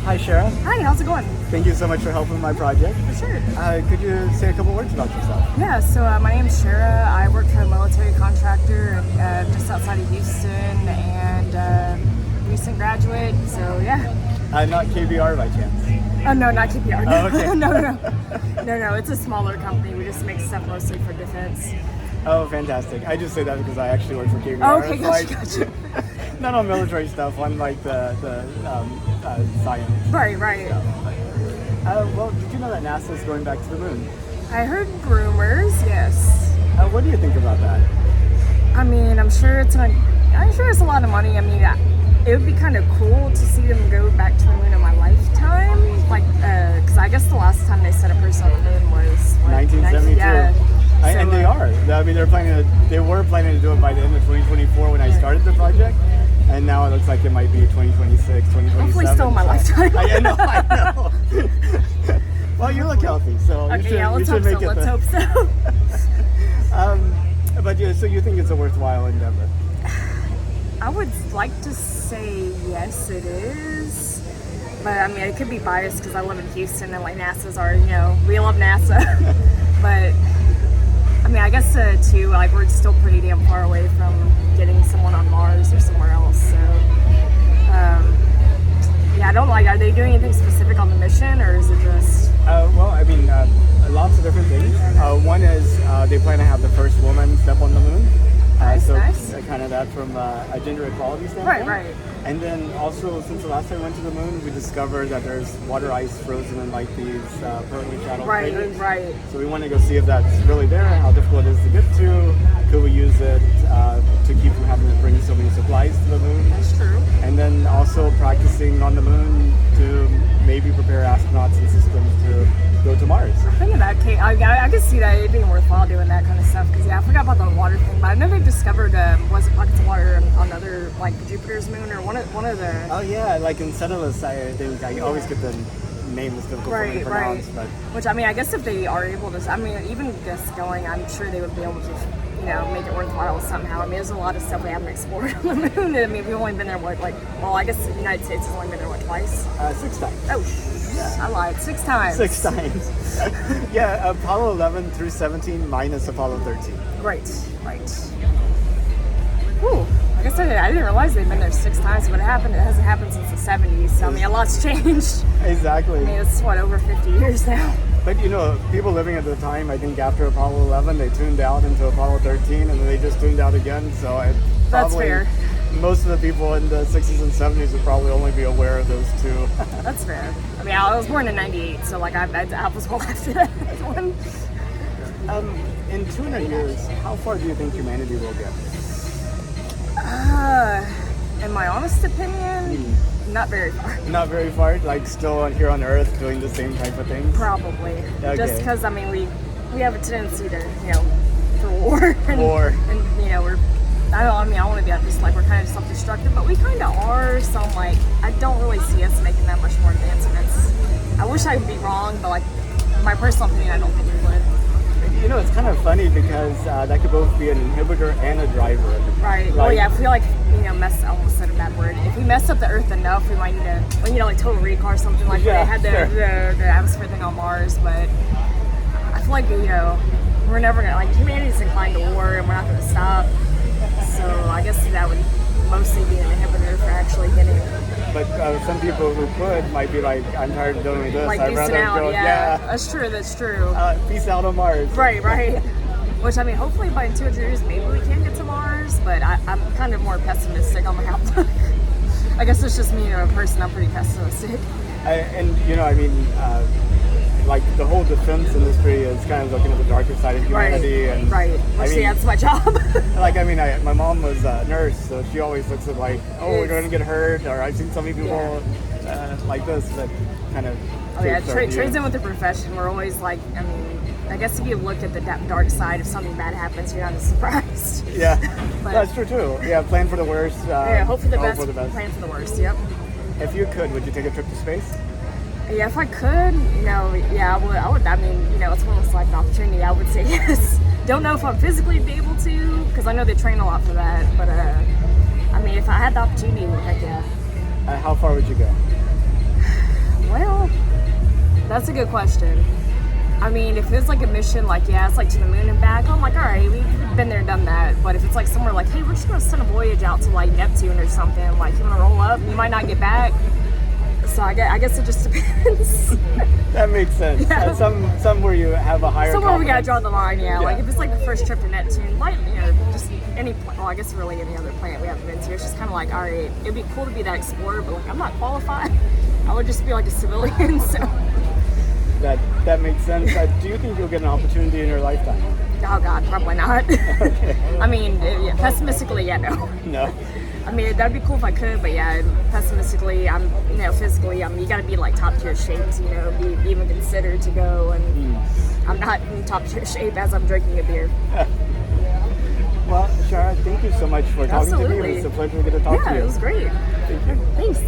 Hi, Shara. Hi, how's it going? Thank you so much for helping with my project. For sure. Could you say a couple words about yourself? Yeah, so my name's Shara. I work for a military contractor just outside of Houston and recent graduate, so yeah. Not KBR by chance. Oh, no, not KPR. No. Oh, okay. No, it's a smaller company. We just make stuff mostly for defense. Oh, fantastic. I just say that because I actually work for KBR. Oh, okay, It's gotcha. not on military stuff, on like the science. Right. Well, did you know that NASA is going back to the moon? I heard rumors, yes. What do you think about that? I mean, I'm sure it's a lot of money. I mean, it would be kind of cool to see them go back to the moon in my lifetime. Like, because I guess the last time they set a person on the moon was what, 1972. Yeah. And they are. I mean, they were planning to do it by the end of 2024 when I started the project. And now it looks like it might be 2026, 2027. Hopefully still in my lifetime. I know. Well, you look healthy, so you should make it. Let's hope so. But yeah, so you think it's a worthwhile endeavor? I would like to say yes, it is. But I mean, it could be biased because I live in Houston and like NASA's are, we love NASA. But I mean, I guess too, like we're still pretty damn far away from getting someone on Mars or somewhere else. So, yeah, I don't like. Are they doing anything specific on the mission, or is it just? Well, I mean, lots of different things. One is they plan to have the first woman step on the moon. Nice. Kind of that from a gender equality standpoint. Right. And then also, since the last time we went to the moon, we discovered that there's water ice frozen in like these permanently shadowed craters. Right. So we want to go see if that's really there, how difficult it is to get to. Could we use it to keep from having to bring so many supplies to the moon? That's true. And then also practicing on the moon to maybe prepare astronauts and systems to go to Mars. I think in that case, I could see that it being worthwhile doing that kind of stuff. Because I forgot about the water thing, but I know they've discovered was it pockets of water on other like Jupiter's moon or one of the. Oh yeah, like Enceladus, I think I always get the name is difficult for me to pronounce. But which I mean, I guess if they are able to, I mean, even just going, I'm sure they would be able to. Make it worthwhile somehow. I mean, there's a lot of stuff we haven't explored on the moon. I mean, we've only been there, I guess the United States has only been there, twice? 6 times. Oh, yeah. I lied. 6 times. 6 times. Yeah, Apollo 11 through 17 minus Apollo 13. Right. Whew. I guess I didn't realize they'd been there 6 times, but it hasn't happened since the 70s. So, I mean, a lot's changed. Exactly. I mean, it's, over 50 years now. But, people living at the time, I think after Apollo 11, they tuned out into Apollo 13, and then they just tuned out again. So that's fair. Most of the people in the 60s and 70s would probably only be aware of those two. That's fair. I mean, I was born in 98, so, I was well after that one. In 200 years, how far do you think humanity will get? In my honest opinion, not very far. Not very far? Like still here on Earth doing the same type of things? Probably. Okay. Just because, I mean, we have a tendency to, for war. And, we're, I want to be just like, we're kind of self-destructive, but we kind of are. So I'm like, I don't really see us making that much more advancements. I wish I would be wrong, but like, my personal opinion, I don't think we would. It's kind of funny because that could both be an inhibitor and a driver. Right. Well, yeah, if we I almost said a bad word. If we mess up the Earth enough, we might need to, like Total Recall or something like that. They had the atmosphere thing on Mars, but I feel like, we're never going to, humanity's inclined to war and we're not going to stop. So I guess that would mostly be an inhibitor for actually getting. But some people who could might be like, I'm tired of doing this. Like, I'd rather go. Yeah. That's true. Peace out on Mars. Right. Which, I mean, hopefully by 200 years, maybe we can get to Mars, but I'm kind of more pessimistic on the outlook. I guess it's just me, a person, I'm pretty pessimistic. Like the whole defense industry is kind of looking at the darker side of humanity. Right. That's my job. My mom was a nurse, so she always looks at we're going to get hurt, or I've seen so many people like this that kind of. Oh yeah, trades in with the profession. We're always I guess if you look at the dark side, if something bad happens, you're not as surprised. Yeah, that's true too. Yeah, plan for the worst. Hope for the best. Plan for the worst. Yep. If you could, would you take a trip to space? Yeah, if I could, I would. I mean, it's one of those an opportunity. I would say yes. Don't know if I'm physically be able to, because I know they train a lot for that. But I mean, if I had the opportunity, heck yeah. How far would you go? That's a good question. I mean, if it's like a mission, like, yeah, it's like to the moon and back, I'm like, all right, we've been there and done that. But if it's like somewhere like, hey, we're just going to send a voyage out to like Neptune or something, like, you want to roll up, you might not get back. So I guess it just depends. That makes sense. Yeah. Some where you have a higher Somewhere we got to confidence. draw the line, yeah. Yeah. Like if it's like the first trip to Neptune, like, you know, just any, well, I guess really any other planet we haven't been to. It's just kind of like, all right, it'd be cool to be that explorer, but like, I'm not qualified. I would just be like a civilian, so. That makes sense. Do you think you'll get an opportunity in your lifetime? Oh God, probably not. Okay. I mean, yeah, pessimistically, yeah, no. No. I mean, that'd be cool if I could, but yeah, pessimistically, I'm, you know, physically, you got to be like top tier shape to, you know, be even considered to go, and I'm not in top tier shape as I'm drinking a beer. Well, Shara, thank you so much for talking to me. Absolutely. It was a pleasure to get to talk to Yeah, you. it was great. Thank you. Thanks.